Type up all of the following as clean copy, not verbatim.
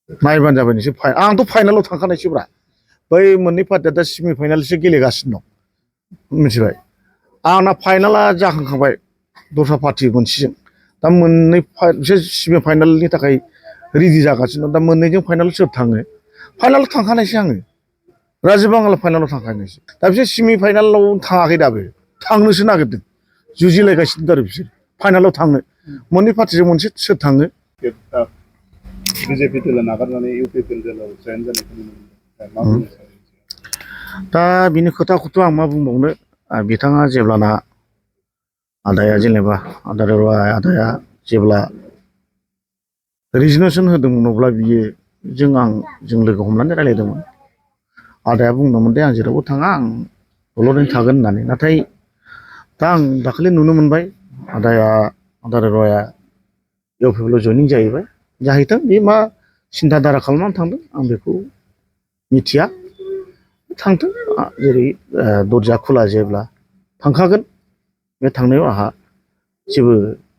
नायबानो जाबाय नोंसोर आंथ' फाइनालाव थांखानायसोब्रा बै मोननै पार्टिया दा सेमि फाइनालसो गेलेगासिनो दं मिथिबाय आंना फाइनाला जाखांखाबाय दस्रा पार्टि मोनसेजों दा मोननै बिसोर सेमि फाइनालनि थाखाय रेडि जागासिनो दं दा मोननैजों फाइनाल सोर थाङो फाइनालाव थांखानायसो आङो राजीब बांगाला फाइनालाव थांखानायसो दा बिसोर सेमि फाइनालाव थाङाखै दाबो थांनोसो नागिरदों जुजिलायगासिनो दं आरो बिसोर फाइनालाव थांनो मोननै पार्टिजों मोनसे सोर थाङो बिजेपि दला नागारनानै इउपिपिएल दलाव जयेन जानायखौ नुनो मोनदों दा बिनि खोथाखौथ' आं मा बुंबावनो बिथाङा जेब्लाना आदाया जेनेबा आदाया जेब्ला रिजिगनेसन होदोंमोन अब्ला बियो जों लोगो हमनानै रायलायदोंमोन आदाया बुंदोंमोन दे आं जेरावबो थाङा आं दलरैनो थागोन होननानै नाथाय दा आं दाखालि नुनो मोनबाय आदा रया इउपिपिएलआव जयनिं जाहैबाय जाहैथों बे मा सिन्था धारा खालामनानै थांदों आं बेखौ मिथिया थांथों जेरै दरजा खुला जेब्ला थांखागोन बे थांनायाव आंहा जेबो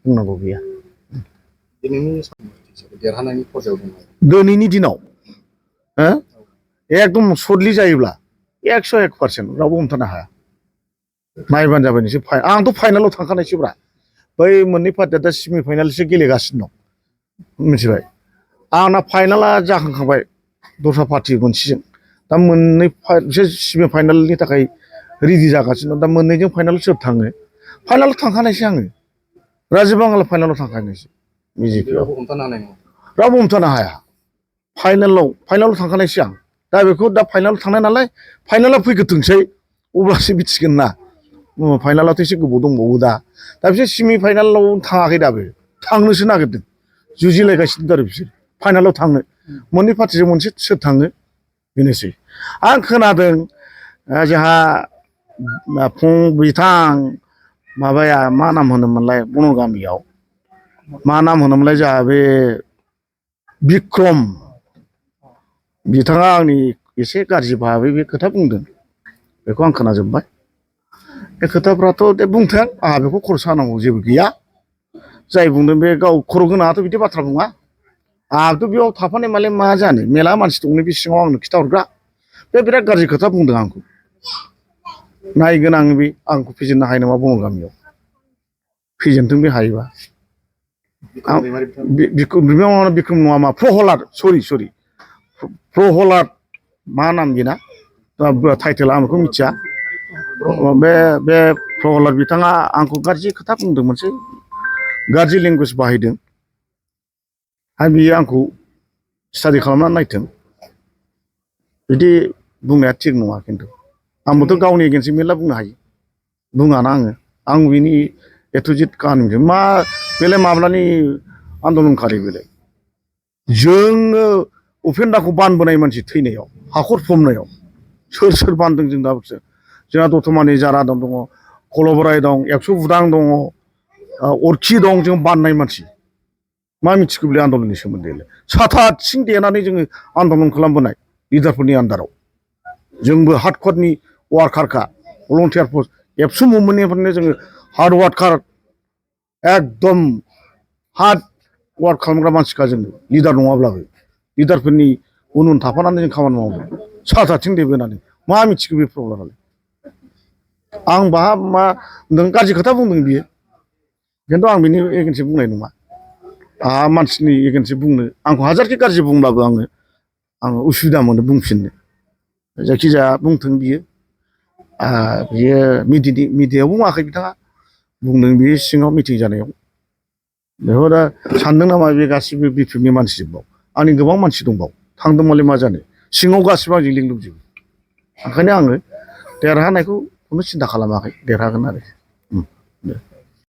बुंनांगौ गैया देरहानायनि फर्जायाव दङ दिनैनि दिनाव एकदम सर्टलि जायोब्ला 101% रावबो हमथानो हाया नायबानो जाबाय नोंसोर आंथ' फाइनालाव थांखानायसोब्रा बै मोननै पार्टिया दा सेमि फाइनालसो गेलेगासिनो दं मिथिबाय आंना फाइनाला जाखांखाबाय दस्रा पार्टि मोनसेजों दा मोननै बिसोर सेमि फाइनालनि थाखाय रेडि जागासिनो दं दा मोननैजों फाइनाल सोर थाङो फाइनालाव थांखानायसो आङो राजीब बांगाला फाइनालाव थांखानायसो बिजेपिआव रावबो हमथानो हाया फाइनालाव थांखानायसो आं दा बेखौ दा फाइनालाव थांनाय नालाय फाइनाला फैग्रोथोंसै अब्लासो मिथिगोन ना फाइनालावथ' एसे गोबाव दंबावो दा बिसोर सेमि फाइनालाव थाङाखै दाबो थांनोसो नागिरदों जुजिलायगासिनो दं आरो बिसोर फाइनालाव थांनो मोननै पार्टिजों मोनसे सोर थाङो बेनोसै आं खोनादों जोंहा बिथां माबाया मा नाम होनोमोनलाय बनगामियाव मा नाम होनोमोनलाय जोंहा बे बिक्रम बिथाङा आंनि एसे गाज्रि भाबै बे खोथा बुंदों बेखौ आं खोनाजोब्बाय बे खोथाफ्राथ' दे बुंथों आंहा बेखौ खर' सानांगौ जेबो गैया जाय बुंदों बे गाव खर' गोनाङाथ' बिदि बाथ्रा बुङा आंहाथ' बेयाव थाफानाय मालाय मा जानो मेला मानसि दंनो बे सिङाव आंनो खिथाहरग्रा बे बिराद गाज्रि खोथा बुंदों आंखौ नायगोन आं बे आंखौ फेजेननो हायो नामा बनगामियाव फेजेनथों बे हायोबा बिक्रम नङा मा प्रहलाद सरि प्रहलाद मा नाम बेना टाइटेला आं बेखौ मिथिया बे प्रहलाद बिथाङा आंखौ गाज्रि खोथा बुंदों मोनसे गाज्रि लेंगुवेज बाहायदों आरो बियो आंखौ स्टाडि खालामनानै नायथों बिदि बुंनाया थिग नङा खिन्थु आंबोथ' गावनि एगेन्स्ट मेरला बुंनो हायो बुङाना आं बिनि एथजित काहानिजों मा बेलाय माब्लानि आन्दलनखारि बेलाय जोङो उपेन्दाखौ बानबोनाय मानसि थैनायाव हाखर फबनायाव सोर बानदों जों दाबोसो जोंहा दतमानि जारा दं कलबराय दं 100 बुदां दङ अरखि दं जों बाननाय मानसि मा मिथिगौ बे आन्दलननि सोमोन्दैलाय साथा आथिं देनानै जोङो आन्दलन खालामबोनाय लिडारफोरनि आन्दाराव जोंबो हार्डक'रनि वार्कारखा भलन्टियार फर्स एबसु मुभमेन्टनिफ्रायनो जोङो हार्ड वार्कार एकदम हार्ड वार्क खालामग्रा मानसिखा जोङो लिडार नङाब्लाबो लिडारफोरनि उन थाफानानै जों खामानि मावदों साथा आथिं देबोनानै मा मिथिगौ बे प्रब्लेमालाय आं बाहा मा गाज्रि खोथा बुंदों बियो खिन्थु आं बिनि एगेन्स्ट बुंनाय नङा आंहा मानसिनि एगेन्स्ट बुंनो आंखौ हाजारखि गाज्रि बुंब्लाबो आङो उसुबिदा मोनो बुंफिननो जायखिजाया बुंथों बियो मिडियायाव बुङाखै बिथाङा बुंदों बियो सिङाव मिटिं जानायाव बेखौ दा सानदों नामा बे गासिबो बिपिएफनि मानसिजोबाव आंनि गोबां मानसि दंबाव थांदोंमालाय मा जानो सिङाव गासिबो आंजों लिंक दंजोबो ओंखायनो आङो देरहानायखौ खुनु सिन्था खालामाखै देरहागोन आरो